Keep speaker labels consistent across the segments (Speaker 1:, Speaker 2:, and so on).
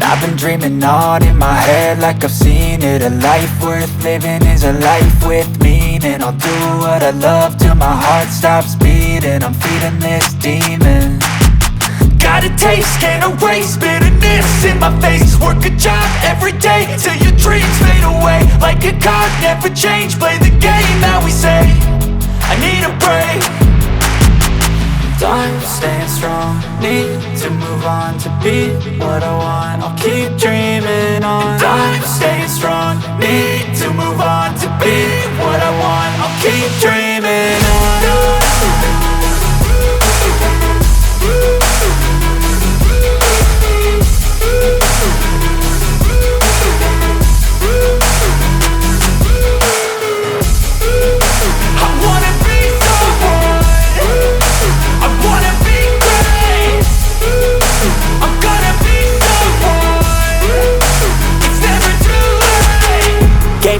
Speaker 1: I've been dreaming on in my head like I've seen it. A life worth living is a life with meaning. I'll do what I love till my heart stops beating. I'm feeding this demon. Got a taste, can't erase bitterness in my face. Work a job every day till your dreams fade away. Like a card, never change, play the game that we say. I need a break. I'm staying strong, need to move on to be what I want. I'll keep dreaming on. I'm staying strong, need to move on to be what I want. I'll keep dreaming on.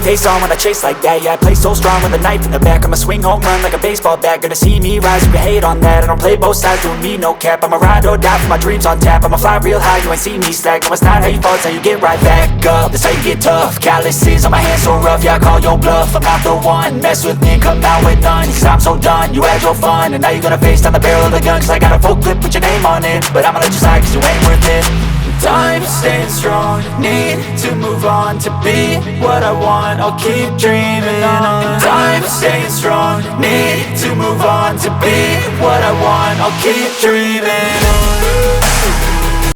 Speaker 1: Face on when I chase like that. Yeah, I play so strong with a knife in the back. I'ma swing home run like a baseball bat. Gonna see me rise, you can hate on that. I don't play both sides, doing me no cap. I'ma ride or die for my dreams on tap. I'ma fly real high, you ain't see me slack. No, it's not how you fall, it's how you get right back up. That's how you get tough. Calluses on my hands so rough, yeah, I call your bluff. I'm not the one, mess with me and come out with none. Cause I'm so done, you had your fun. And now you're gonna face down the barrel of the gun. Cause I got a full clip with your name on it. But I'ma let you slide cause you ain't worth it. I'm staying strong, need to move on to be what I want. I'll keep dreaming on. I'm staying strong, need to move on to be what I want. I'll keep dreaming on.